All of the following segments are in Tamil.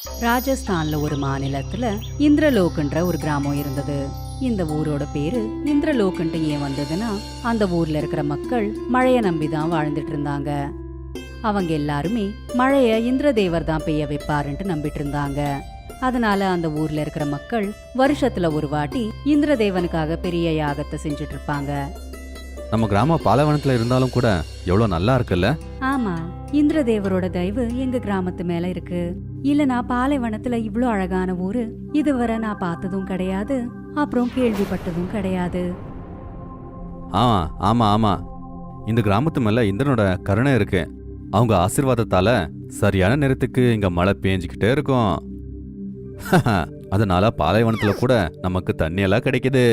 ராஜஸ்தான்ல ஒரு மாநிலத்துல இந்திரலோக்ன்ற ஒரு கிராமம் இருந்தது. இந்த ஊரோட பேரு இந்திரலோக்ன்ட்டு ஏன் வந்ததுன்னா, அந்த ஊர்ல இருக்கிற மக்கள் மழைய நம்பிதான் வாழ்ந்துட்டு இருந்தாங்க. அவங்க எல்லாருமே மழைய இந்திரதேவர் தான் பெய்ய வைப்பாருன்ட்டு நம்பிட்டு இருந்தாங்க. அதனால அந்த ஊர்ல இருக்கிற மக்கள் வருஷத்துல ஒரு வாட்டி இந்திரதேவனுக்காக பெரிய யாகத்தை செஞ்சுட்டு இருப்பாங்க. நம்ம கிராமம் பாலைவனத்துல இருந்தாலும் கூட எவ்வளவு நல்லா இருக்குல்ல. ஆமா, இந்திரதேவரோட தயவு எங்க கிராமத்து மேல இருக்கு. இல்லனா பாலைவனத்துல இவ்ளோ அழகான ஊரு இதுவரை நான் பார்த்ததும் கிடையாது, அப்புறம் கேள்விப்பட்டதும் கிடையாது. ஆமா ஆமா ஆமா, இந்த கிராமத்து மேல இந்திரனோட கருணை இருக்கு. அவங்க ஆசீர்வாதத்தால சரியான நேரத்துக்கு இங்க மழை பெஞ்சுக்கிட்டே இருக்கும். அதனால பாலைவனத்துல கூட நமக்கு தண்ணி எல்லாம் கிடைக்குது.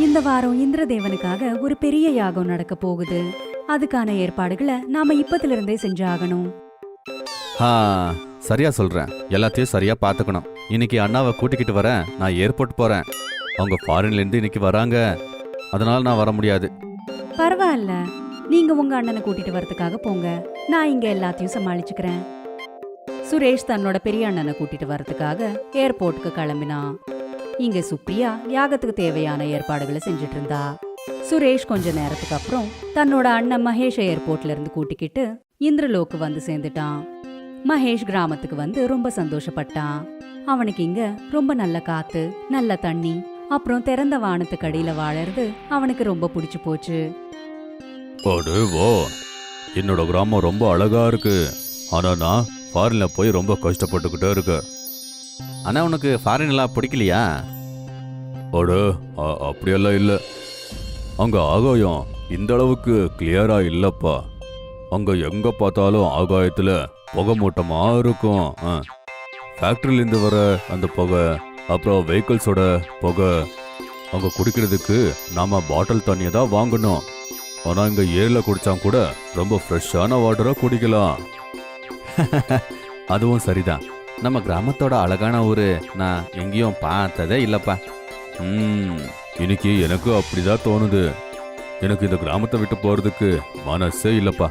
இந்த வாரம் இந்திரதேவனுக்காக ஒரு பெரிய யாகம் நடக்க போகுது. அதுக்கான ஏற்பாடுகளை நாம இப்பத்துல இருந்தே செஞ்சாகணும். சரியா சொல்றேன், எல்லாத்தையும் சரியா பாத்துக்கணும். இன்னைக்கு அண்ணாவை கூட்டிக்கிட்டு வரேன், நான் ஏர்போர்ட் போறேன். அவங்க ஃபாரின்ல இருந்து இன்னைக்கு வராங்க, அதனால நான் வர முடியாது. பரவாயில்ல, நீங்க உங்க அண்ணனை கூட்டிட்டு வரதுக்காக போங்க, நான் இங்க எல்லாத்தையும் சமாளிச்சுக்கிறேன். சுரேஷ் தன்னோட பெரிய அண்ணனை கூட்டிட்டு வரதுக்காக ஏர்போர்ட்டுக்கு கிளம்பினான். இங்க சுப்ரியா யாகத்துக்கு தேவையான ஏற்பாடுகளை செஞ்சுட்டு இருந்தா. சுரேஷ் கொஞ்ச நேரத்துக்கு அப்புறம் தன்னோட அண்ணன் மகேஷ் ஏர்போர்ட்ல இருந்து கூட்டிக்கிட்டு இந்திரலோக்கு வந்து சேர்ந்துட்டான். மகேஷ் கிராமத்துக்கு வந்து ரொம்ப சந்தோஷப்பட்டான். அவனுக்கு இங்க ரொம்ப நல்ல காத்து, நல்ல தண்ணி, அப்புறம் திறந்த வானத்துக்கு அடியில வாழறது அவனுக்கு ரொம்ப பிடிச்சு போச்சு. என்னோட கிராமம் ரொம்ப அழகா இருக்கு, ஆனா நான் ஃபாரின்ல போய் ரொம்ப கஷ்டப்பட்டுக்கிட்டே இருக்கு. ஆனா உனக்கு ஃபாரின் எல்லாம் பிடிக்கலையா? அப்படியெல்லாம் இல்ல, அங்க ஆகாயம் இந்த அளவுக்கு கிளியரா இல்லப்பா. அங்க எங்க பார்த்தாலும் ஆகாயத்துல புகை மூட்டமா இருக்கும். ஃபேக்டரியிலேருந்து வர அந்த புகை, அப்புறம் வெஹிக்கிள்ஸோட புகை. அங்க குடிக்கிறதுக்கு நாம பாட்டில் தண்ணியை தான் வாங்கணும். ஆனா இங்க ஏர்ல குடிச்சா கூட ரொம்ப ஃப்ரெஷ்ஷான வாட்டரா குடிக்கலாம். அதுவும் சரிதான், நம்ம கிராமத்தோட அழகான ஊரு நான் எங்கேயும் பார்த்ததே இல்லப்பா. இன்னைக்கு எனக்கு அப்படிதான் தோணுது. எனக்கு இந்த கிராமத்தை விட்டு போறதுக்கு மனசே இல்லப்பா.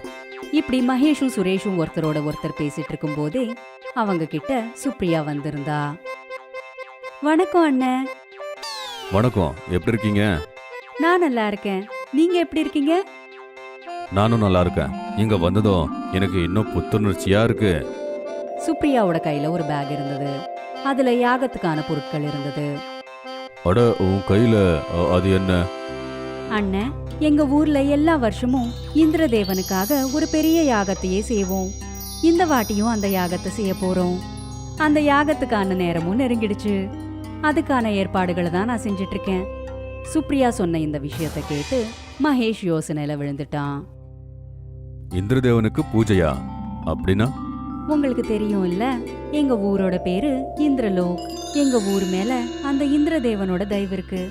இப்படி மகேஷும் சுரேஷும் ஒருத்தரோட ஒருத்தர் பேசிட்டு இருக்கும் போதே அவங்க கிட்ட சுப்ரியா வந்திருந்தா. வணக்கம் அண்ணன். வணக்கம், எப்படி இருக்கீங்க? நான் நல்லா இருக்கேன், நீங்க எப்படி இருக்கீங்க? நானும் நல்லா இருக்கேன். இங்க வந்ததும் எனக்கு இன்னும் புத்துணர்ச்சியா இருக்கு. சுப்ரியாவோட கையில ஒரு பேக் இருந்தது. அதுல யாகத்துக்கான பொருட்கள் இருந்தது. உன் கையில அது என்ன? அண்ணன், எங்க ஊர்ல எல்லா வருஷமும் இந்திரதேவனுக்காக ஒரு பெரிய யாகத்தையே செய்வோம். இந்த வாட்டியும் அந்த யாகத்தை செய்ய போறோம். அந்த யாகத்துக்கான நேரமும் நெருங்கிடுச்சு. அதுக்கான ஏற்பாடுகளை தான் நான் செஞ்சிட்டு இருக்கேன். சுப்ரியா சொன்ன இந்த விஷயத்தை கேட்டு மகேஷ் யோசனையில விழுந்துட்டான். இந்திரதேவனுக்கு பூஜையா? அப்படின்னா? உங்களுக்கு தெரியும் இல்ல, எங்க ஊரோட பேரு இந்திரலோக். எங்க ஊர் மேல அந்த இந்திரதேவனோட தயவு இருக்கு.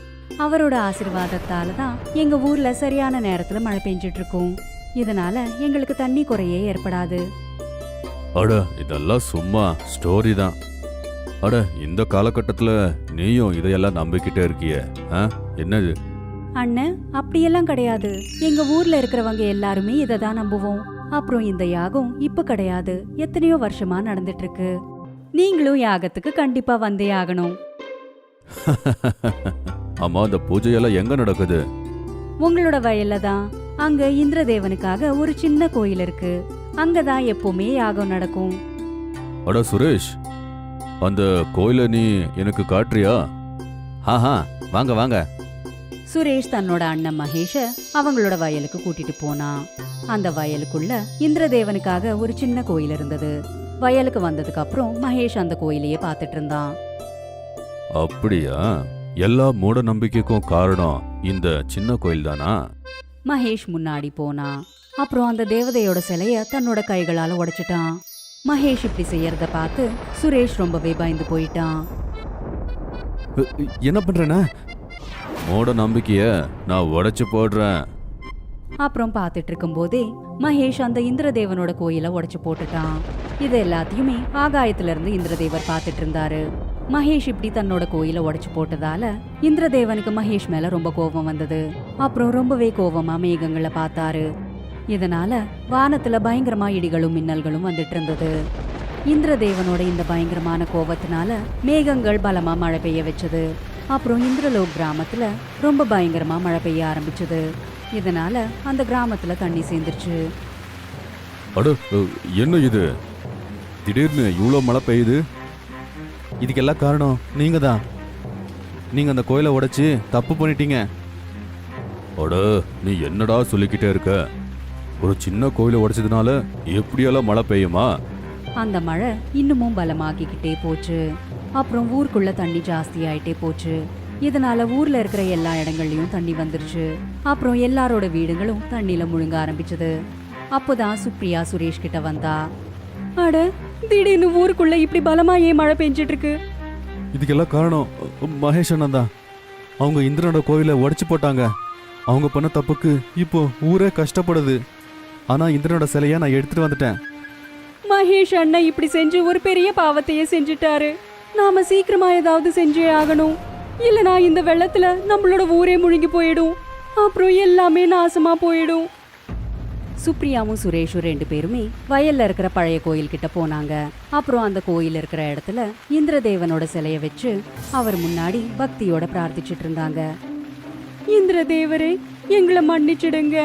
அவரோட ஆசீர்வாதத்தால தான் எங்க ஊர்ல சரியான நேரத்துல மழை பெஞ்சிட்டு இருக்கும். இதனால எங்களுக்கு தண்ணி குறையே ஏற்படாது. இதெல்லாம் சும்மா ஸ்டோரி தான். இந்த காலகட்டத்துல நீயும் இதையெல்லாம் நம்பிக்கிட்டே இருக்கிய? என்னது அண்ணன், அப்படியெல்லாம் கிடையாது. எங்க ஊர்ல இருக்கிறவங்க எல்லாருமே இதை தான் நம்புவோம். அப்புறம் இந்த யாகம் இப்ப கிடையாது, எத்தனையோ வருஷமா நடந்துட்டு இருக்கு. நீங்களும் யாகத்துக்கு கண்டிப்பா வந்தே ஆகணும். ஆமா, அந்த பூஜையெல்லாம் எங்க நடக்குது? உங்களோட வயல்ல தான். அங்க இந்திரதேவனுக்காக ஒரு சின்ன கோயில் இருக்கு. அங்கதான் எப்பவுமே யாகம் நடக்கும். சுரேஷ், அந்த கோயில நீ எனக்கு காட்டுறியா? வாங்க வாங்க. சுரேஷ் தன்னோட அண்ணன் மகேஷ அவங்களோட வயலுக்கு கூட்டிட்டு போனான். அந்த வயலுக்குள்ள இந்திரதேவனுக்காக ஒரு சின்ன கோயில் இருந்தது. வயலுக்கு வந்ததுக்கு அப்புறம் மகேஷ் அந்த கோயிலையே பார்த்துட்டு இருந்தான். அப்படியா? எல்லா மூட நம்பிக்கைக்கும் காரணம் இந்த சின்ன கோயில் தானா? மகேஷ் முன்னாடி போனான். அப்புறம் அந்த தேவதையோட சிலைய தன்னோட கைகளால உடைச்சிட்டான். மகேஷ் இப்படி செய்யறத பார்த்து சுரேஷ் ரொம்பவே பயந்து போயிட்டான். என்ன பண்றேன்னா? மூட நம்பிக்கைய நான் உடைச்சு போடுறேன். அப்புறம் பார்த்துட்டு இருக்கும் போதே மகேஷ் அந்த இந்திரதேவனோட கோயிலை உடைச்சு போட்டுட்டான். இது எல்லாத்தையுமே ஆகாயத்துல இருந்து இந்திரதேவர் பார்த்துட்டு இருந்தாரு. மகேஷ் இப்படி தன்னோட கோயிலை உடைச்சு போட்டதால இந்திரதேவனுக்கு மகேஷ் மேல ரொம்ப கோபம் வந்தது. அப்புறம் ரொம்பவே கோபமா மேகங்களை பார்த்தாரு. இதனால வானத்துல பயங்கரமா இடிகளும் மின்னல்களும் வந்துட்டு இருந்தது. இந்திரதேவனோட இந்த பயங்கரமான கோபத்தினால மேகங்கள் பலமா மழை பெய்ய வச்சது. அப்புறம் இந்திரலோக் கிராமத்துல ரொம்ப பயங்கரமா மழை பெய்ய ஆரம்பிச்சது. இதனால அந்த கிராமத்துல தண்ணி சேர்ந்துருச்சு. அட என்ன இது, திடீர்னு இவ்வளோ மழை பெய்யுது? இதுக்கெல்லாம் காரணம் நீங்க தான். நீங்க அந்த கோயிலை உடைச்சு தப்பு பண்ணிட்டீங்க. அட நீ என்னடா சொல்லிக்கிட்டே இருக்க? ஒரு சின்ன கோயிலை உடைச்சதுனால எப்படியெல்லாம் மழை பெய்யுமா? அந்த மழை இன்னமும் பலமாகிக்கிட்டே போச்சு. அப்புறம் ஊருக்குள்ள தண்ணி ஜாஸ்தி ஆயிட்டே போச்சு. இதனால ஊர்ல இருக்கிற எல்லா இடங்கள்லயும் தண்ணி வந்துருச்சு. அப்புறம் எல்லாரோட வீடுகளும் தண்ணியில முழுங்க ஆரம்பிச்சது. அப்போதான் சுப்ரியா சுரேஷ் கிட்ட வந்தா. அட திடீர்னு ஊருக்குள்ள இப்படி பலமா ஏன் மழை பெஞ்சிட்டு இருக்கு? இதுக்கெல்லாம் காரணம் மகேஷ் அண்ணன் தான். அவங்க இந்திரனோட கோயிலை உடைச்சு போட்டாங்க. அவங்க பண்ண தப்புக்கு இப்போ ஊரே கஷ்டப்படுது. ஆனா இந்திரனோட சிலையை நான் எடுத்துட்டு வந்துட்டேன். மகேஷ் அண்ணன் இப்படி செஞ்சு ஒரு பெரிய பாவத்தையே செஞ்சுட்டாரு. நாம சீக்கிரமா ஏதாவது செஞ்சே ஆகணும். இல்லனா இந்த வெள்ளத்துல நம்மளோட ஊரே முழுகி போயிடும். அப்புறம் எல்லாமே நாசமா போயிடும். சுப்ரியாவும் சுரேஷும் 2 பேருமே வயல்ல இருக்கிற பழைய கோயில் கிட்ட போனாங்க. அப்புறம் அந்த கோயில் இருக்கிற இடத்துல இந்திரதேவனோட சிலைய வச்சு அவர் முன்னாடி பக்தியோட பிரார்த்திச்சிட்டு இருந்தாங்க. இந்திரதேவரே, எங்களை மன்னிச்சிடுங்க.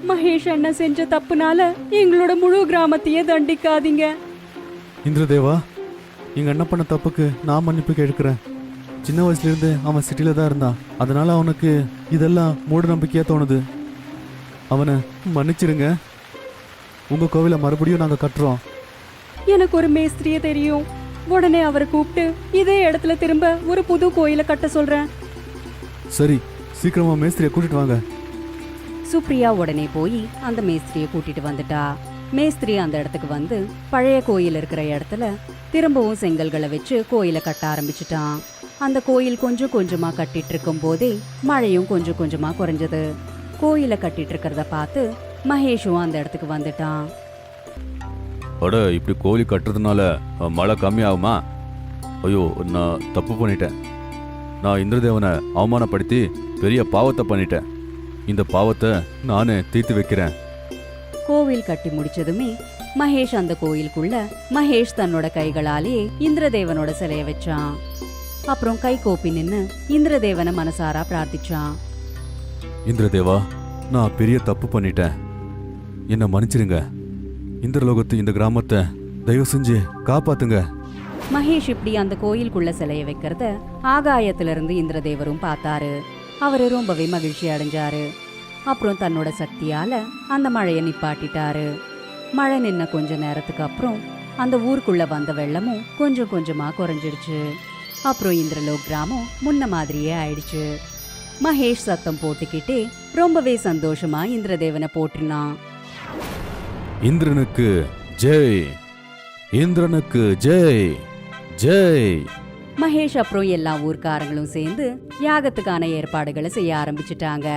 மகேஷ் அண்ணன் செஞ்ச தப்புனால எங்களோட முழு கிராமத்தையே தண்டிக்காதீங்க. இந்திரதேவா, எங்க அண்ணன் பண்ண தப்புக்கு நான் மன்னிப்பு கேட்கிறேன். சின்ன வயசுல இருந்து அவன் சிட்டில தான் இருந்தான். அதனால அவனுக்கு இதெல்லாம் மூட நம்பிக்கையா தோணுது. அவனை மன்னிச்சிருங்க. உங்க கோவிலை மறுபடியும் நாங்க கட்டுறோம். எனக்கு ஒரு மேஸ்திரியே தெரியும். உடனே அவரை கூப்பிட்டு இதே இடத்துல திரும்ப ஒரு புது கோயிலை கட்ட சொல்றேன். சரி, சீக்கிரமா மேஸ்திரியை கூட்டிட்டு வாங்க. சுப்ரியா உடனே போய் அந்த மேஸ்திரியை கூட்டிட்டு வந்துட்டா. மேஸ்திரி அந்த இடத்துக்கு வந்து பழைய கோயில் இருக்கிற இடத்துல திரும்பவும் செங்கல்களை வச்சு கோயிலை கட்ட ஆரம்பிச்சிட்டான். அந்த கோயில் கொஞ்சம் கொஞ்சமா கட்டிட்டு இருக்கும் போதே மழையும் கொஞ்சம் கொஞ்சமா குறைஞ்சது. கோயிலை கட்டிட்டு இருக்கிறத பார்த்து மகேஷும் அந்த இடத்துக்கு வந்துட்டான். அட, இப்படி கோயில் கட்டுறதுனால மழை கம்மி ஆகுமா? ஐயோ, நான் தப்பு பண்ணிட்டேன். நான் இந்திரதேவனை அவமானப்படுத்தி பெரிய பாவத்தை பண்ணிட்டேன். இந்த பாவத்தை நானே தீர்த்து வைக்கிறேன். கோவில் கட்டி முடிச்சதுமே மகேஷ் அந்த கோயிலுக்குள்ள மகேஷ் தன்னோட கைகளாலே இந்திரதேவனோட சிலைய வச்சான். அப்புறம் கை கோப்பி நின்னு இந்திரதேவனை மனசாரா பிரார்த்திச்சான். இந்திரதேவா, நான் பெரிய தப்பு பண்ணிட்டேன். என்னை மன்னிச்சிருங்க. இந்திரலோகத்து இந்த கிராமத்தை தயவு செஞ்சு காப்பாத்துங்க. மகேஷ் இப்படி அந்த கோயிலுக்குள்ள சிலைய வைக்கிறத ஆகாயத்திலிருந்து இந்திரதேவரும் பார்த்தாரு. அவரு ரொம்பவே மகிழ்ச்சி அடைஞ்சாரு. அப்புறம் தன்னோட சக்தியால அந்த மழையை நிப்பாட்டிட்டாரு. மழை நின்ன கொஞ்ச நேரத்துக்கு அப்புறம் அந்த ஊருக்குள்ள வந்த வெள்ளமும் கொஞ்சம் கொஞ்சமா குறைஞ்சிடுச்சு. அப்புறம் இந்திரலோக் கிராமம் முன்ன மாதிரியே ஆயிடுச்சு. மகேஷ் சத்தம் போட்டுக்கிட்டே ரொம்பவே சந்தோஷமா இந்திரதேவனை போற்றினான். இந்திரனுக்கு ஜெய், இந்திரனுக்கு ஜெய், ஜெய். மகேஷ் அப்புறம் எல்லா ஊர்க்காரங்களும் சேர்ந்து யாகத்துக்கான ஏற்பாடுகளை செய்ய ஆரம்பிச்சிட்டாங்க.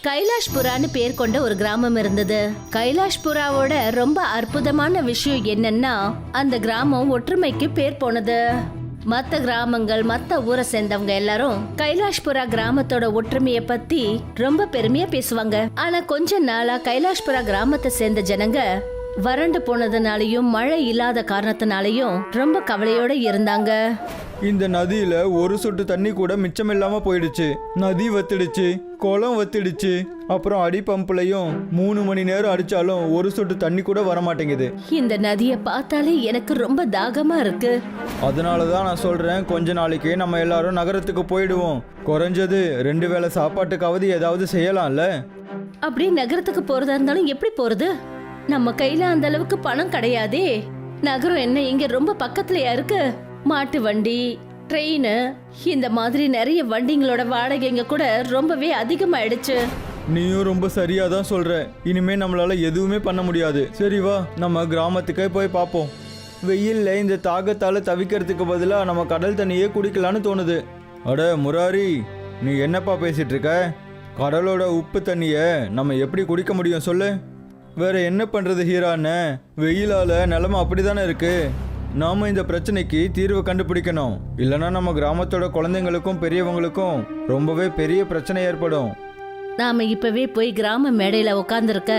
கைலாஷ்புரான்னு பேர் கொண்ட ஒரு கிராமம் இருந்தது. கைலாஷ்புராவோட ரொம்ப அற்புதமான விஷயம் என்னன்னா அந்த கிராமம் ஒற்றுமைக்கு பேர் போனது. மத்த கிராமங்கள் மத்த ஊரை சேர்ந்தவங்க எல்லாரும் கைலாஷ்புரா கிராமத்தோட ஒற்றுமைய பத்தி ரொம்ப பெருமையா பேசுவாங்க. ஆனா கொஞ்ச நாளா கைலாஷ்புரா கிராமத்தை சேர்ந்த ஜனங்க வறண்டு போனதுனாலயும் மழை இல்லாத காரணத்தினாலயும் ரொம்ப கவலையோட இருந்தாங்க. இந்த நதியில ஒரு சொட்டு தண்ணி கூட மிச்சம் இல்லாம போயிடுச்சு. நதி வத்திடுச்சு, குளம் வத்திடுச்சு. அப்புறம் அடி பம்புலையும் 3 மணி நேரம் அடிச்சாலும் ஒரு சொட்டு தண்ணி கூட வர மாட்டேங்குது. இந்த நதியை பார்த்தாலே எனக்கு ரொம்ப தாகமா இருக்கு. அதனாலதான் நான் சொல்றேன், கொஞ்ச நாளைக்கு நம்ம எல்லாரும் நகரத்துக்கு போயிடுவோம். குறைஞ்சது 2 வேளை சாப்பாட்டுக்காவது ஏதாவது செய்யலாம்ல. அப்படி நகரத்துக்கு போறதா இருந்தாலும் எப்படி போறது? நம்ம கையில அந்த அளவுக்கு பணம் கிடையாதே. நகரம் என்ன இங்க ரொம்ப பக்கத்துலயா இருக்கு? மாட்டு வண்டி, ட்ரெயின், இந்த மாதிரி நிறைய வண்டிங்களோட வாடகைங்க கூட ரொம்பவே அதிகமாயிடுச்சு. நீயும் ரொம்ப சரியா தான் சொல்ற. இனிமே நம்மளால எதுவுமே பண்ண முடியாது. சரி வா, நம்ம கிராமத்துக்கே போய் பார்ப்போம். வெயில்ல இந்த தாகத்தால தவிக்கிறதுக்கு பதிலா நம்ம கடல் தண்ணியே குடிக்கலான்னு தோணுது. அட முராரி, நீ என்னப்பா பேசிட்டு இருக்க? கடலோட உப்பு தண்ணிய நம்ம எப்படி குடிக்க முடியும் சொல்லு? வேற என்ன பண்றது ஹீரான்னு? வெயிலால நிலைமை அப்படிதானே இருக்கு. நாம இந்த பிரச்சனைக்கு தீர்வு கண்டுபிடிக்கணும். இல்லைன்னா நம்ம கிராமத்தோட குழந்தைங்களுக்கும் பெரியவங்களுக்கும் ரொம்பவே பெரிய பிரச்சனை ஏற்படும். நாம இப்பவே போய் கிராம மேடையில உட்காந்துருக்க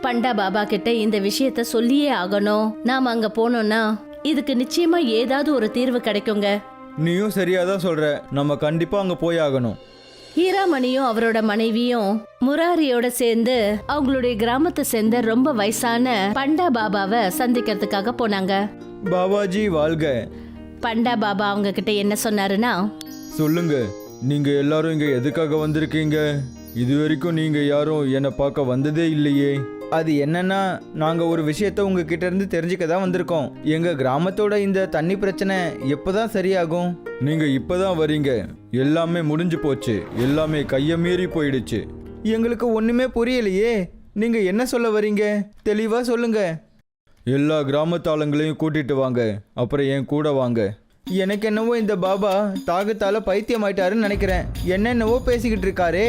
பண்டா பாபா கிட்ட இந்த விஷயத்த சொல்லியே ஆகணும். நாம அங்க போனோம்னா இதுக்கு நிச்சயமா ஏதாவது ஒரு தீர்வு கிடைக்குங்க. நீயும் சரியாதான் சொல்ற, நம்ம கண்டிப்பா அங்க போய் ஆகணும். ஹீராமணியும் அவரோட மனைவியும் முராரியோட சேர்ந்து அவங்களுடைய கிராமத்தை சேர்ந்த ரொம்ப வயசான பண்டா பாபாவை சந்திக்கிறதுக்காக போனாங்க. பாபாஜி வாழ்க. பண்டா பாபா அவங்க கிட்ட என்ன சொன்னாருன்னா, சொல்லுங்க, நீங்க எல்லாரும் இங்க எதுக்காக வந்திருக்கீங்க? இது வரைக்கும் நீங்க யாரும் என்னை பார்க்க வந்ததே இல்லையே. அது என்னன்னா, நாங்க ஒரு விஷயத்த உங்ககிட்ட இருந்து தெரிஞ்சுக்க தான் வந்திருக்கோம். எங்க கிராமத்தோட இந்த தண்ணி பிரச்சனை எப்பதான் சரியாகும்? நீங்க இப்பதான் வரீங்க, எல்லாமே முடிஞ்சு போச்சு, எல்லாமே கைய மீறி போயிடுச்சு. எங்களுக்கு ஒண்ணுமே புரியலையே, நீங்க என்ன சொல்ல வரீங்க? தெளிவா சொல்லுங்க. எல்லா கிராமத்தாளங்களையும் கூட்டிட்டு வாங்க, அப்புறம் என் கூட வாங்க. எனக்கு என்னவோ இந்த பாபா தாகத்தால பைத்தியமாயிட்டாருன்னு நினைக்கிறேன். என்னென்னவோ பேசிக்கிட்டு இருக்காரே.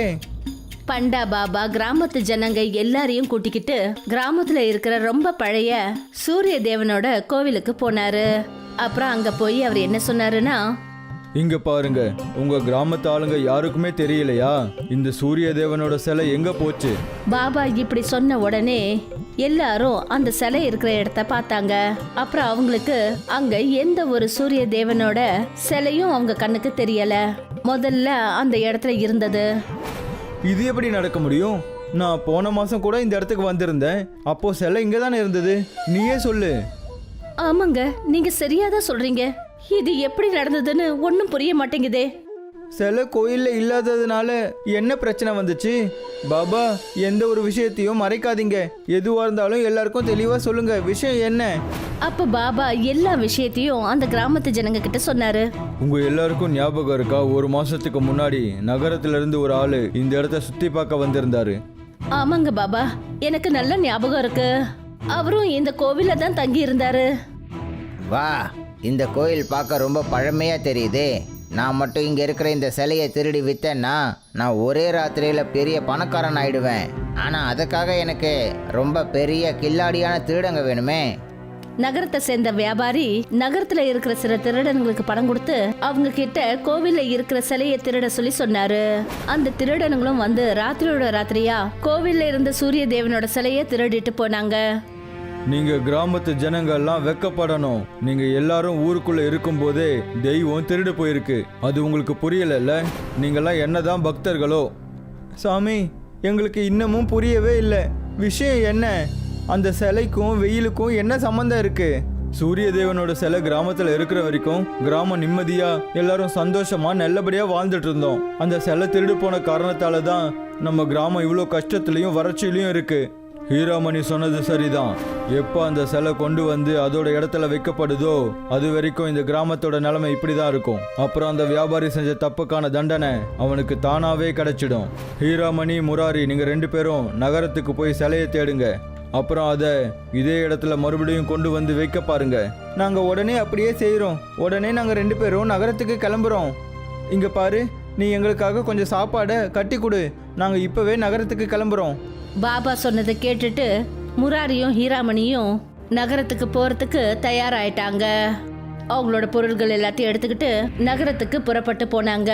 பண்டா பாபா கிராமத்து ஜனங்க எல்லாரையும் கூட்டிக்கிட்டு கிராமத்துல இருக்கிற ரொம்ப பழைய சூரிய தேவனோட கோவிலுக்கு போனாரு. அப்புறம் அங்க போய் அவர் என்ன சொன்னாருன்னா, இங்க பாருங்க, உங்க கிராமத்து ஆளுங்க யாருக்குமே தெரியலையா இந்த சூரிய தேவனோட சிலை எங்க போச்சு? பாபா இப்படி சொன்ன உடனே எல்லாரும் அந்த சிலை இருக்கிற இடத்த பார்த்தாங்க. அப்புறம் அவங்களுக்கு அங்க எந்த ஒரு சூரிய தேவனோட சிலையும் அவங்க கண்ணுக்கு தெரியல. முதல்ல அந்த இடத்துல இருந்தது. இது எப்படி நடக்க முடியும்? நான் போன மாசம் கூட இந்த இடத்துக்கு வந்திருந்தேன், அப்போ சிலை இங்க தானே இருந்தது. நீயே சொல்லு. ஆமாங்க, நீங்க சரியாதான் சொல்றீங்க. இது எப்படி நடந்ததுன்னு ஒன்னும் புரிய மாட்டேங்குதே. சிலை கோயில்ல இல்லாததுனால என்ன பிரச்சனை வந்துச்சு? பாபா, எந்த ஒரு விஷயத்தையும் மறைக்காதீங்க, எதுவா இருந்தாலும் எல்லாருக்கும் தெளிவா சொல்லுங்க. விஷயம் என்ன? அப்ப பாபா எல்லா விஷயத்தையும் அந்த கிராமத்து ஜனங்க கிட்ட சொன்னாரு. உங்க எல்லாருக்கும் ஞாபகம் இருக்கா, ஒரு மாசத்துக்கு முன்னாடி நகரத்துல இருந்து ஒரு ஆளு இந்த இடத்த சுத்தி பார்க்க வந்திருந்தாரு. ஆமாங்க பாபா, எனக்கு நல்ல ஞாபகம் இருக்கு. அவரும் இந்த கோவில்ல தான் தங்கி இருந்தாரு. வா, இந்த கோயில் பார்க்க ரொம்ப பழமையா தெரியுதே. நான் மட்டும் இங்க இருக்கிற இந்த சிலையை திருடி வித்தேன்னா நான் ஒரே ராத்திரியில பெரிய பணக்காரன் ஆயிடுவேன். ஆனா அதுக்காக எனக்கு ரொம்ப பெரிய கில்லாடியான திருடங்க வேணுமே. நகரத்தை சேர்ந்த வியாபாரி நகரத்துல இருக்கிற சில திருடனுங்களுக்கு பணம் கொடுத்து அவங்க கிட்ட கோவில்ல இருக்கிற சிலையை திருட சொல்லி சொன்னாரு. அந்த திருடனுங்களும் வந்து ராத்திரியோட ராத்திரியா கோவில்ல இருந்த சூரிய தேவனோட சிலையை திருடிட்டு போனாங்க. நீங்க கிராமத்து ஜனங்கள்லாம் வெக்கப்படணும். நீங்க எல்லாரும் ஊருக்குள்ள இருக்கும் போதே தெய்வம் திருடு போயிருக்கு. அது உங்களுக்கு புரியலல்ல? நீங்கெல்லாம் என்னதான் பக்தர்களோ? சாமி, எங்களுக்கு இன்னமும் புரியவே இல்லை. விஷயம் என்ன? அந்த சிலைக்கும் வெயிலுக்கும் என்ன சம்பந்தம் இருக்கு? சூரிய தேவனோட சிலை கிராமத்துல இருக்கிற வரைக்கும் கிராமம் நிம்மதியா எல்லாரும் சந்தோஷமா நல்லபடியா வாழ்ந்துட்டு இருந்தோம். அந்த சிலை திருடு போன காரணத்தால தான் நம்ம கிராமம் இவ்வளோ கஷ்டத்துலயும் வறட்சியிலையும் இருக்கு. ஹீராமணி சொன்னது சரிதான். எப்போ அந்த சிலை கொண்டு வந்து அதோட இடத்துல வைக்கப்படுதோ அது வரைக்கும் இந்த கிராமத்தோட நிலைமை இப்படிதான் இருக்கும். அப்புறம் அந்த வியாபாரி செஞ்ச தப்புக்கான தண்டனை அவனுக்கு தானாவே கிடைச்சிடும். ஹீராமணி, முராரி, நீங்க 2 பேரும் நகரத்துக்கு போய் சிலையை தேடுங்க. அப்புறம் அதை இதே இடத்துல மறுபடியும் கொண்டு வந்து வைக்க பாருங்க. நாங்க உடனே அப்படியே செய்யறோம். உடனே நாங்க 2 பேரும் நகரத்துக்கு கிளம்புறோம். இங்க பாரு, நீ எங்களுக்காக கொஞ்சம் சாப்பாடை கட்டி கொடு. நாங்க இப்பவே நகரத்துக்கு கிளம்புறோம். பாபா சொன்னதை கேட்டுட்டு முராரியும் ஹீராமணியும் நகரத்துக்கு போறதுக்கு தயாராயிட்டாங்க. அவங்களோட பொருள்கள் எல்லாத்தையும் எடுத்துக்கிட்டு நகரத்துக்கு புறப்பட்டு போனாங்க.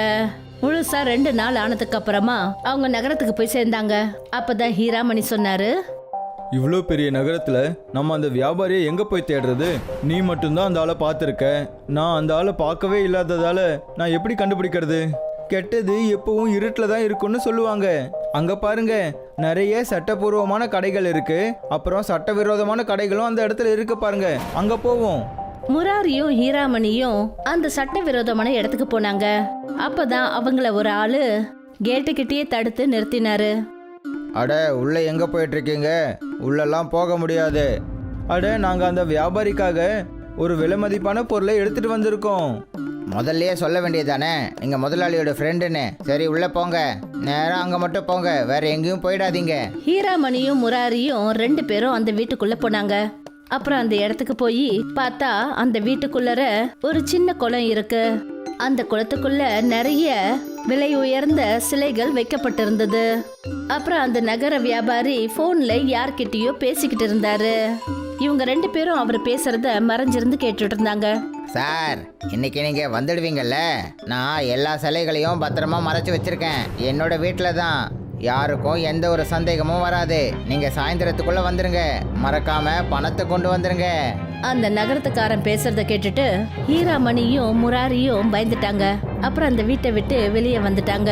முழுசா 2 நாள் ஆனதுக்கு அப்புறமா அவங்க நகரத்துக்கு போய் சேர்ந்தாங்க. அப்பதான் ஹீராமணி சொன்னாரு, இவ்வளோ பெரிய நகரத்துல நம்ம அந்த வியாபாரியை எங்க போய் தேடுறது? நீ மட்டும்தான் அந்த ஆளை பார்த்துருக்க, நான் அந்த ஆளை பார்க்கவே இல்லாததால நான் எப்படி கண்டுபிடிக்கிறது? கெட்டது எப்பவும் இருட்டில் தான் இருக்குன்னு சொல்லுவாங்க. அங்க பாருங்க, நிறைய சட்டபூர்வமான கடைகள் இருக்கு, அப்புறம் சட்டவிரோதமான கடைகளும் அந்த இடத்துல இருக்கு பாருங்க. அங்க போவோம். முராரியும் ஹீராமணியும் அந்த சட்டவிரோதமான இடத்துக்கு போனாங்க. அப்பதான் அவங்கள ஒரு ஆளு கேட்டுக்கிட்டே தடுத்து நிறுத்தினாரு. அட, உள்ள எங்க போயிட்டு இருக்கீங்க? உள்ளெல்லாம் போக முடியாது. அட, நாங்க அந்த வியாபாரிக்காக ஒரு விலை மதிப்பான பொருளை எடுத்துட்டு வந்திருக்கோம். முதல்லயே சொல்ல வேண்டியதானே, நீங்க முதலாளியோட ஃப்ரெண்டுன்னு. சரி, உள்ள போங்க, நேரம் அங்க மட்டும் போங்க, வேற எங்கேயும் போயிடாதீங்க. ஹீராமணியும் முராரியும் 2 பேரும் அந்த வீட்டுக்குள்ள போனாங்க. அப்புறம் அந்த இடத்துக்கு போய் பார்த்தா அந்த வீட்டுக்குள்ளர ஒரு சின்ன குளம் இருக்கு. அந்த குளத்துக்குள்ள நிறைய விலை உயர்ந்த சிலைகள் வைக்கப்பட்டிருந்தது. அப்புறம் அந்த நகர வியாபாரி போன்ல யார்கிட்டயோ பேசிக்கிட்டு இருந்தாரு. இவங்க 2 பேரும் அவர் பேசுறத மறைஞ்சிருந்து கேட்டுட்டு இருந்தாங்க. சார், இன்னைக்கு நீங்க வந்துடுவீங்கல்ல? நான் எல்லா சிலைகளையும் பத்திரமா மறைச்சு வச்சிருக்கேன், என்னோட வீட்டில் தான். யாருக்கும் எந்த ஒரு சந்தேகமும் வராது. நீங்க சாயந்தரத்துக்குள்ள வந்துருங்க. மறக்காம பணத்தை கொண்டு வந்துருங்க. அந்த நகரத்துக்காரன் பேசுறத கேட்டுட்டு ஹீராமணியும் முராரியும் பயந்துட்டாங்க. அப்புறம் அந்த வீட்டை விட்டு வெளியே வந்துட்டாங்க.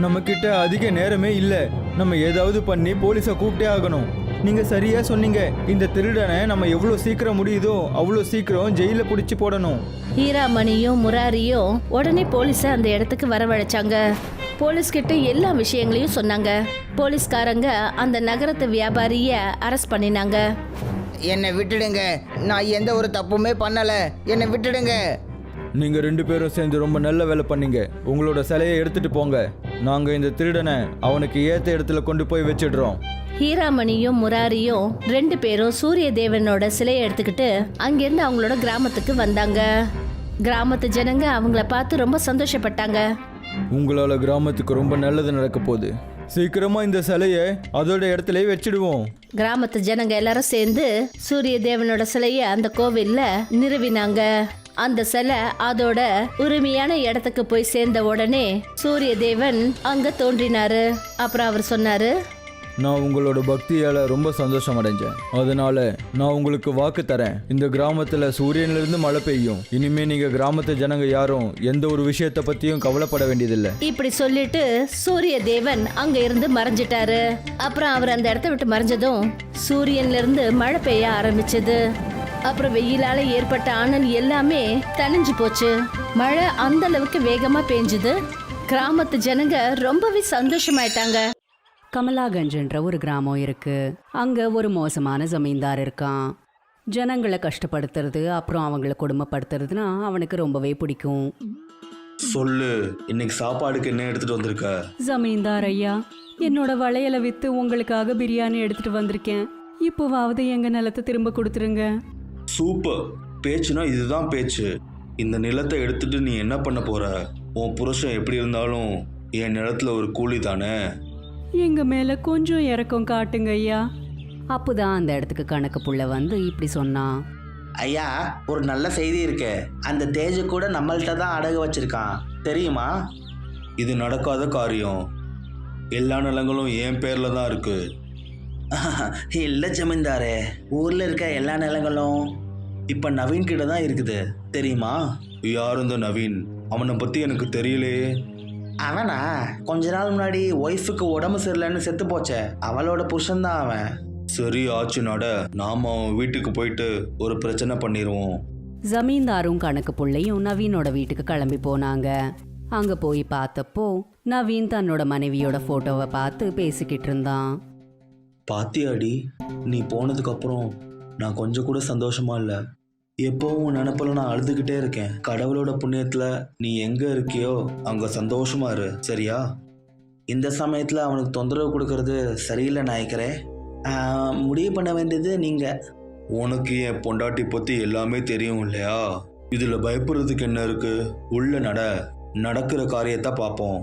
நம்ம கிட்ட அதிக நேரமே இல்லை. நம்ம ஏதாவது பண்ணி போலீஸை கூப்பிட்டே ஆகணும். நீங்க சரியா சொன்னீங்க. இந்த திருடனை நம்ம எவ்வளோ சீக்கிரம் முடியுதோ அவ்வளோ சீக்கிரம் ஜெயில பிடிச்சி போடணும். ஹீராமணியும் முராரியும் உடனே போலீஸை அந்த இடத்துக்கு வரவழைச்சாங்க. போலீஸ் கிட்ட எல்லா விஷயங்களையும் சொன்னாங்க. போலீஸ்காரங்க அந்த நகரத்து வியாபாரிய அரெஸ்ட் பண்ணினாங்க. என்னை விட்டுடுங்க, நான் எந்த ஒரு தப்புமே பண்ணல. என்னை விட்டுடுங்க. நீங்க 2 பேரும் சேர்ந்து ரொம்ப நல்ல வேலை பண்ணீங்க. உங்களோட சிலையை எடுத்துட்டு போங்க. நாங்க இந்த திருடனை அவனுக்கு ஏத்த இடத்துல கொண்டு போய் வச்சிடுறோம். ஹீராமணியும் முராரியும் 2 பேரும் சூரிய தேவனோட சிலையை எடுத்துக்கிட்டு அங்கிருந்து அவங்களோட கிராமத்துக்கு வந்தாங்க. கிராமத்து ஜனங்க அவங்கள பார்த்து ரொம்ப சந்தோஷப்பட்டாங்க. உங்களால கிராமத்துக்கு ரொம்ப நல்லது நடக்க போகுது. சீக்கிரமா இந்த சிலையை அதோட இடத்துல வச்சிடுவோம். கிராமத்து ஜனங்க எல்லாரும் சேர்ந்து சூரிய தேவனோட சிலையை அந்த கோவில்ல நிறுவினாங்க. அந்த சிலை அதோட உரிமையான இடத்துக்கு போய் சேர்ந்த உடனே சூரிய தேவன் அங்க தோன்றினாரு. அப்புறம் அவர் சொன்னாரு, நான் உங்களோட பக்தியால ரொம்ப சந்தோஷம் அடைஞ்சேன். அதனால நான் உங்களுக்கு வாக்கு தரேன். இந்த கிராமத்துல சூரியனிலிருந்து மழை பெய்யும். இனிமே நீங்க கிராமத்து ஜனங்க யாரும் எந்த ஒரு விஷயத்தை பத்தியும் கவலைப்பட வேண்டியதில்லை. இப்படி சொல்லிட்டு சூரிய தேவன் அங்க இருந்து மறைஞ்சிட்டாரு. அப்புறம் அவர் அந்த இடத்த விட்டு மறைஞ்சதும் சூரியன்ல இருந்து மழை பெய்ய ஆரம்பிச்சது. அப்புறம் வெயிலால ஏற்பட்ட அனல் எல்லாமே தணிஞ்சு போச்சு. மழை அந்த அளவுக்கு வேகமா பெஞ்சுது. கிராமத்து ஜனங்க ரொம்பவே சந்தோஷமாயிட்டாங்க. கமலாகஞ்சுன்ற ஒரு கிராமம் இருக்கு. அங்க ஒரு மோசமான ஜமீன்தார் இருக்கான். ஜனங்களை கஷ்டப்படுத்துறது அப்புறம் அவங்கள கொடுமைப்படுத்துறதுனா அவனுக்கு ரொம்பவே பிடிக்கும். சொல்லு, இன்னைக்கு சாப்பாடுக்கு என்ன எடுத்துட்டு வந்திருக்க? ஜமீன்தார் ஐயா, என்னோட வளையலை வித்து உங்களுக்காக பிரியாணி எடுத்துட்டு வந்திருக்கேன். இப்போவாவது எங்க நிலத்தை திரும்ப கொடுத்துருங்க. சூப்பர். பேச்சுனா இதுதான் பேச்சு. இந்த நிலத்தை எடுத்துட்டு நீ என்ன பண்ண போற? உன் புருஷன் எப்படி இருந்தாலும் என் நிலத்துல ஒரு கூலி தானே. எங்க மேல கொஞ்சம் இறக்கம் காட்டுங்க ஐயா. அப்போதான் அந்த இடத்துக்கு கணக்கு புள்ள வந்து இப்படி சொன்னான். ஐயா, ஒரு நல்ல செய்தி இருக்கு. அந்த தேஜ கூட நம்மள்கிட்ட தான் அடகு வச்சிருக்கான், தெரியுமா? இது நடக்காத காரியம். எல்லா நிலங்களும் என் பேர்ல தான் இருக்கு. இல்லை ஜமீன்தாரே, ஊர்ல இருக்க எல்லா நிலங்களும் இப்ப நவீன் கிட்ட தான் இருக்குது, தெரியுமா? யார் இந்த நவீன்? அவனை பத்தி எனக்கு தெரியலையே. அவனா கொஞ்ச நாள் முன்னாடி ஒய்ஃபுக்கு உடம்பு சரியில்லைன்னு செத்து போச்சே, அவளோட புருஷன் தான் அவன். சரி ஆச்சு நட, நாம அவன் வீட்டுக்கு போயிட்டு ஒரு பிரச்சனை பண்ணிடுவோம். ஜமீன்தாரும் கணக்கு புள்ளையும் நவீனோட வீட்டுக்கு கிளம்பி போனாங்க. அங்க போய் பார்த்தப்போ நவீன் தன்னோட மனைவியோட போட்டோவை பார்த்து பேசிக்கிட்டு இருந்தான். பாத்தியாடி, நீ போனதுக்கு அப்புறம் நான் கொஞ்சம் கூட சந்தோஷமா இல்லை. எப்பவும் நினைப்பல நான் அழுதுகிட்டே இருக்கேன். கடவுளோட புண்ணியத்துல நீ எங்க இருக்கியோ அங்க சந்தோஷமா இரு, சரியா? இந்த சமயத்துல அவனுக்கு தொந்தரவு கொடுக்கறது சரியில்லை நாயக்கரே. முடிவு பண்ண வேண்டியது நீங்க. உனக்கு என் பொண்டாட்டி பத்தி எல்லாமே தெரியும் இல்லையா? இதுல பயப்படுறதுக்கு என்ன இருக்கு? உள்ள நடக்கிற காரியத்தை பார்ப்போம்.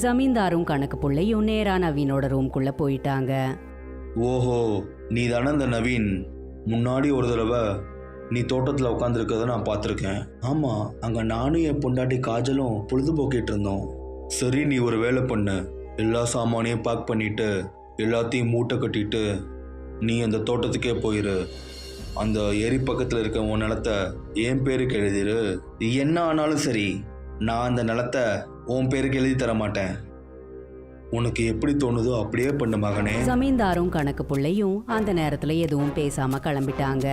ஜமீன்தாரும் கணக்கு புள்ளையும் நேரா நவீனோட ரூம்குள்ள போயிட்டாங்க. ஓஹோ, நீ தானே இந்த நவீன்? முன்னாடி ஒரு தடவை நீ தோட்டத்தில் உட்காந்துருக்கிறத நான் பார்த்துருக்கேன். ஆமாம், அங்கே நானும் என் பொண்டாட்டி காஜலும் பொழுதுபோக்கிட்டு இருந்தோம். சரி, நீ ஒரு வேலை பண்ணு. எல்லா சாமானையும் பேக் பண்ணிட்டு எல்லாத்தையும் மூட்டை கட்டிட்டு நீ அந்த தோட்டத்துக்கே போயிரு. அந்த ஏரி பக்கத்தில் இருக்க உன் நிலத்தை என் பேருக்கு எழுதிரு. என்ன ஆனாலும் சரி, நான் அந்த நிலத்தை உன் பேருக்கு எழுதி தர மாட்டேன். உனக்கு எப்படி தோணுதோ அப்படியே பண்ணு மகனே. ஜமீன்தாரும் கணக்கு புள்ளையும் அந்த நேரத்துல எதுவும் பேசாம கிளம்பிட்டாங்க.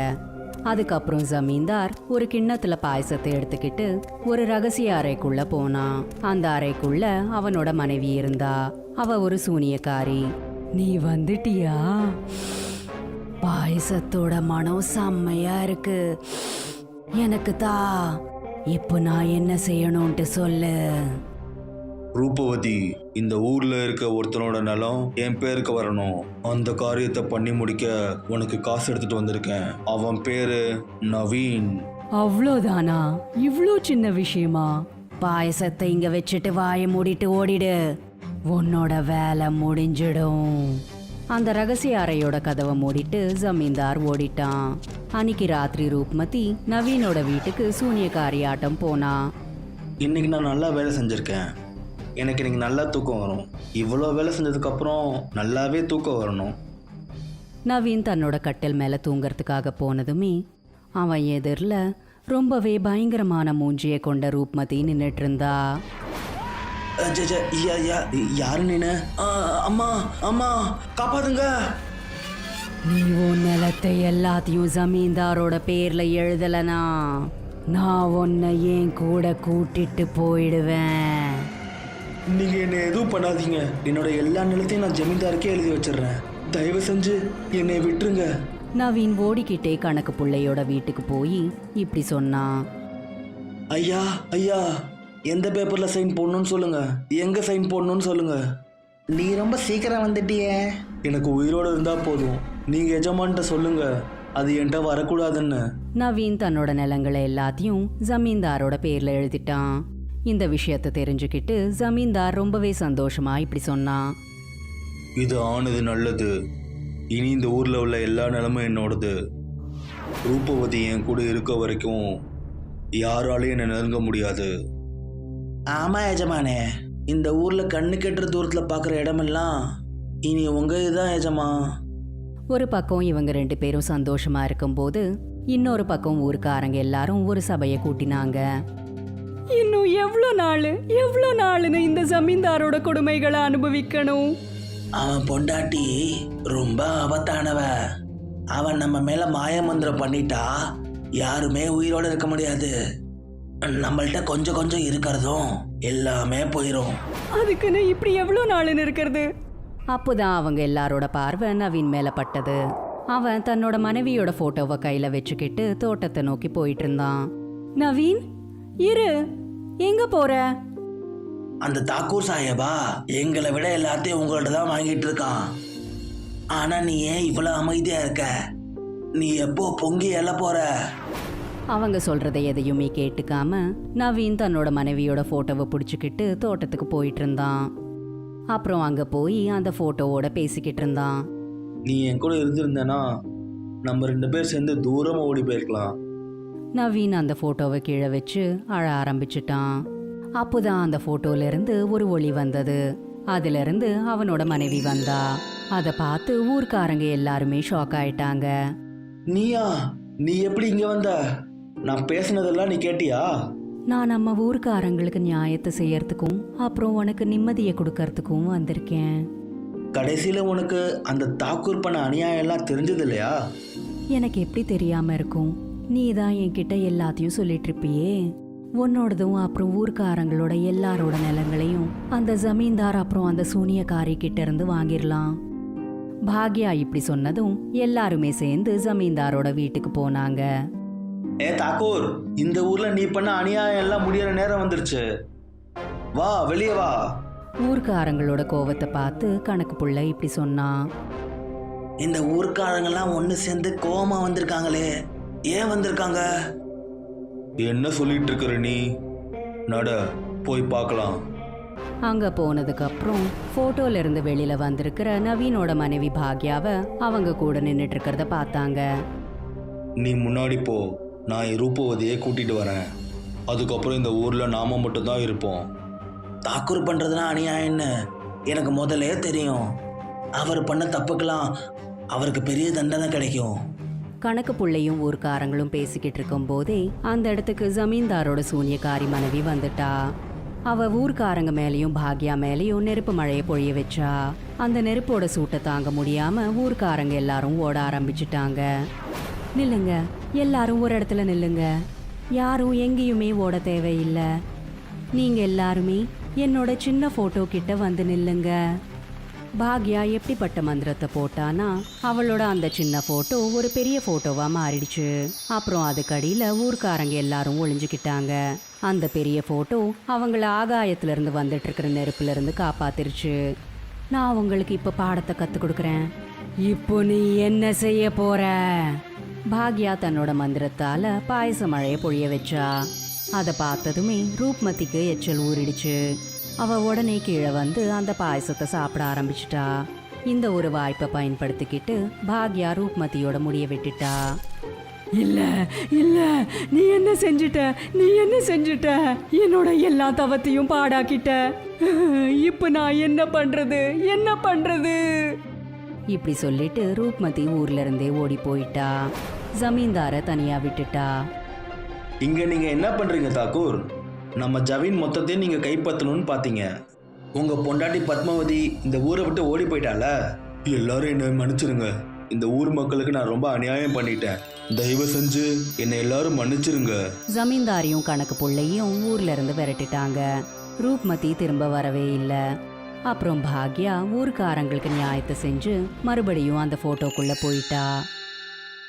அதுக்கப்புறம் ஜமீன்தார் ஒரு கிண்ணத்துல பாயசத்தை எடுத்துக்கிட்டு ஒரு ரகசிய அறைக்குள்ள போனான். அந்த அறைக்குள்ள அவனோட மனைவி இருந்தா. அவ ஒரு சூனியக்காரி. நீ வந்துட்டியா? பாயசத்தோட மனம் செம்மையா இருக்கு, எனக்கு தா. இப்போ நான் என்ன செய்யணும்ட்டு சொல்லு. ரூபவதி, இந்த ஊர்ல இருக்க ஒருத்தனோட நிலம் என் பேருக்கு வரணும். அந்த காரியத்தை பண்ணி முடிக்க உனக்கு காசு எடுத்துட்டு வந்திருக்கேன். அவன் பேரு நவீன். அவ்வளோதானா? இவ்ளோ சின்ன விஷயமா? பாயசத்தை இங்க வச்சுட்டு வாயை மூடிட்டு ஓடிடு, உன்னோட வேலை முடிஞ்சிடும். அந்த ரகசிய அறையோட கதவை மூடிட்டு ஜமீன்தார் ஓடிட்டான். அன்னைக்கு ராத்திரி ரூப்மதி நவீனோட வீட்டுக்கு சூனியக்காரி ஆட்டம் போனா. இன்னைக்கு நான் நல்லா வேலை செஞ்சிருக்கேன். எனக்கு இன்னைக்கு நல்லா தூக்கம் வரும். இவ்வளோ வேலை செஞ்சதுக்கப்புறம் நல்லாவே தூக்கம் வரணும். நவீன் தன்னோட கட்டில் மேல தூங்கறதுக்காக போனதுமே அவன் எதிரில் ரொம்பவே பயங்கரமான மூஞ்சியை கொண்ட ரூப்மதி நின்னுட்டு இருந்தா. யாரு நீனு? அம்மா அம்மா காப்பாத்துங்க. நீ உன் நிலத்தை எல்லாத்தையும் ஜமீன்தாரோட பேர்ல எழுதலனா நான் உன்னை ஏன் கூட கூட்டிட்டு போயிடுவேன். நீங்க என்ன எதுவும் பண்ணாதீங்க. என்னோட எல்லா நிலத்தையும் நான் ஜமீன்தாருக்கே எழுதி வச்சிடுறேன். தயவு செஞ்சு என்னை விட்டுருங்க. நவீன் ஓடிக்கிட்டே கணக்கு பிள்ளையோட வீட்டுக்கு போய் இப்படி சொன்னான். ஐயா ஐயா, எந்த பேப்பர்ல சைன் போடணும்னு சொல்லுங்க, எங்க சைன் போடணும்னு சொல்லுங்க. நீ ரொம்ப சீக்கிரம் வந்துட்டியே. எனக்கு உயிரோட இருந்தா போதும். நீங்க எஜமான்ட்ட சொல்லுங்க அது என்கிட்ட வரக்கூடாதுன்னு. நவீன் தன்னோட நிலங்களை எல்லாத்தையும் ஜமீன்தாரோட பேர்ல எழுதிட்டான். இந்த விஷயத்தை தெரிஞ்சுக்கிட்டு ஜமீன்தார் ரொம்பவே சந்தோஷமா இப்படி சொன்னான். இது ஆனது நல்லது. இனி இந்த ஊர்ல உள்ள எல்லா நிலமும் என்னோடது. ரூபவதி என் கூட இருக்க வரைக்கும் யாராலையும் என்னை நெருங்க முடியாது. ஆமா எஜமானே, இந்த ஊர்ல கண்ணு கெட்டுற தூரத்துல பாக்குற இடமெல்லாம் இனி உங்க இதுதான் எஜமா. ஒரு பக்கம் இவங்க 2 பேரும் சந்தோஷமா இருக்கும்போது இன்னொரு பக்கம் ஊருக்காரங்க எல்லாரும் ஒரு சபையை கூட்டினாங்க. இன்னும் எவ்வளோ நாளுன்னு இந்த ஜமீன்தாரோட கொடுமைகளை அனுபவிக்கணும். அவன் பொண்டாட்டி ரொம்ப ஆபத்தானவ. அவன் நம்ம மேல மாயமந்திரம் பண்ணிட்டா யாருமே உயிரோட இருக்க முடியாது. நம்மள்ட்ட கொஞ்சம் கொஞ்சம் இருக்கிறதும் எல்லாமே போயிடும். அதுக்குன்னு இப்படி எவ்வளோ நாளுன்னு இருக்கிறது? அப்போதான் அவங்க எல்லாரோட பார்வை நவீன் மேல பட்டது. அவன் தன்னோட மனைவியோட போட்டோவை கையில வச்சுக்கிட்டு தோட்டத்தை நோக்கி போயிட்டு இருந்தான். நவீன், இரு, எங்க போற? அந்த தாக்கூர் சாஹேபா எங்களை விட எல்லாத்தையும் உங்கள்ட்ட தான் வாங்கிட்டு இருக்கான். ஆனா நீ ஏன் இவ்வளவு அமைதியா இருக்க? நீ எப்போ பொங்கி எழ போற? அவங்க சொல்றதை எதையுமே கேட்டுக்காம நவீன் தன்னோட மனைவியோட போட்டோவை பிடிச்சிக்கிட்டு தோட்டத்துக்கு போயிட்டு இருந்தான். அப்புறம் அங்க போய் அந்த போட்டோவோட பேசிக்கிட்டு இருந்தான். நீ என் கூட இருந்திருந்தேன்னா நம்ம 2 பேர் சேர்ந்து தூரமா ஓடி போயிருக்கலாம். நவீன் அந்த போட்டோவை கீழே வச்சு அழ ஆரம்பிச்சிட்டான். அப்போதான் அந்த போட்டோல இருந்து ஒரு ஒளி வந்தது. அதுல இருந்து அவனோட மனைவி வந்தா. அதை பார்த்து ஊர்க்காரங்க எல்லாருமே ஷாக் ஆயிட்டாங்க. நீயா? நீ எப்படி இங்க வந்த? நான் பேசினதெல்லாம் நீ கேட்டியா? நான் நம்ம ஊர்க்காரங்களுக்கு நியாயத்தை செய்யறதுக்கும் அப்புறம் உனக்கு நிம்மதியை கொடுக்கறதுக்கும் வந்திருக்கேன். கடைசியில உனக்கு அந்த தாக்கூர் பண்ண அநியாயம் எல்லாம் தெரிஞ்சது இல்லையா? எனக்கு எப்படி தெரியாம இருக்கும்? நீ தான் என்கிட்ட எல்லாத்தையும் சொல்லிட்டு இருப்பியே. உன்னோடதும் அப்புறம் ஊர்க்காரங்களோட எல்லாரோட நிலங்களையும் அந்த ஜமீன்தார் அப்புறம் அந்த சூனியக்காரி கிட்ட இருந்து வாங்கிடலாம். பாக்யா இப்படி சொன்னதும் எல்லாருமே சேர்ந்து ஜமீன்தாரோட வீட்டுக்கு போனாங்க. ஏ தாக்கூர், இந்த ஊர்ல நீ பண்ண அநியாயம் எல்லாம் முடியற நேரம் வந்துருச்சு. வா, வெளியே வா. ஊர்க்காரங்களோட கோவத்தை பார்த்து கணக்கு புள்ள இப்படி சொன்னான். இந்த ஊர்க்காரங்கெல்லாம் ஒன்று சேர்ந்து கோவமா வந்திருக்காங்களே, ஏன் வந்திருக்காங்க? என்ன சொல்லிட்டு இருக்கிற நீ? நட, போய் பார்க்கலாம். அங்க போனதுக்கு அப்புறம் போட்டோல இருந்து வெளியில வந்திருக்கிற நவீனோட மனைவி பாக்யாவை அவங்க கூட நின்னுட்டு இருக்கிறத பார்த்தாங்க. நீ முன்னாடி போ, நான் என் ரூபவதியை கூட்டிட்டு வரேன். அதுக்கப்புறம் இந்த ஊர்ல நாம மட்டும் தான் இருப்போம். தாக்கூர் பண்றதுனா அநியாயம்னு எனக்கு முதலே தெரியும். அவர் பண்ண தப்புக்கெல்லாம் அவருக்கு பெரிய தண்டனை கிடைக்கும். கணக்கு புள்ளையும் ஊர்க்காரங்களும் பேசிக்கிட்டு இருக்கும் போதே அந்த இடத்துக்கு ஜமீன்தாரோட சூனியக்காரி மனைவி வந்துட்டா. அவ ஊர்க்காரங்க மேலேயும் பாக்யா மேலேயும் நெருப்பு மழையை பொழிய வச்சா. அந்த நெருப்போட சூட்டை தாங்க முடியாம ஊர்க்காரங்க எல்லாரும் ஓட ஆரம்பிச்சிட்டாங்க. நில்லுங்க, எல்லாரும் ஒரு இடத்துல நில்லுங்க. யாரும் எங்கேயுமே ஓட தேவையில்லை. நீங்க எல்லாருமே என்னோட சின்ன போட்டோ கிட்ட வந்து நில்லுங்க. பாக்யா எப்படிப்பட்ட மந்திரத்தை போட்டானா அவளோட அந்த சின்ன போட்டோ ஒரு பெரிய போட்டோவா மாறிடுச்சு. அப்புறம் அதுக்கடியில ஊர்க்காரங்க எல்லாரும் ஒளிஞ்சுக்கிட்டாங்க. அந்த பெரிய போட்டோ அவங்கள ஆகாயத்துல இருந்து வந்துட்டு இருக்கிற நெருப்புல இருந்து காப்பாத்திருச்சு. நான் உங்களுக்கு இப்ப பாடத்தை கத்து கொடுக்கறேன். இப்போ நீ என்ன செய்ய போற? பாக்யா தன்னோட மந்திரத்தால பாயச மழையை பொழிய வச்சா. அதை பார்த்ததுமே ரூப்மதிக்கு எச்சல் ஊறிடுச்சு. அவ உடனே கீழே வந்து அந்த பாயசத்தை சாப்பிட ஆரம்பிச்சிட்டா. இந்த ஒரு வாய்ப்பை பயன்படுத்திக்கிட்டு பாக்யா ரூப்மதியோட முடிய விட்டுட்டா. இல்ல இல்ல, நீ என்ன செஞ்சுட்ட என்னோட எல்லா தவத்தையும் பாடாக்கிட்ட. இப்ப நான் என்ன பண்றது? இப்படி சொல்லிட்டு ரூப்மதி ஊர்ல இருந்தே ஓடி போயிட்டா. ஜமீன்தார தனியா விட்டுட்டா. இங்க நீங்க என்ன பண்றீங்க தாக்கூர்? நம்ம ஜமீன் மொத்தத்தையும் நீங்க கைப்பற்றணும்னு பாத்தீங்க. உங்க பொண்டாட்டி பத்மாவதி இந்த ஊரை விட்டு ஓடி போயிட்டால. எல்லாரும் என்ன மன்னிச்சிருங்க. இந்த ஊர் மக்களுக்கு நான் ரொம்ப அநியாயம் பண்ணிட்டேன். தயவு செஞ்சு என்னை எல்லாரும் மன்னிச்சிருங்க. ஜமீன்தாரியும் கணக்கு புள்ளையும் ஊர்ல இருந்து விரட்டிட்டாங்க. ரூப்மதி திரும்ப வரவே இல்ல. அப்புறம் பாக்யா ஊர்க்காரங்களுக்கு நியாயத்தை செஞ்சு மறுபடியும் அந்த போட்டோக்குள்ள போயிட்டா.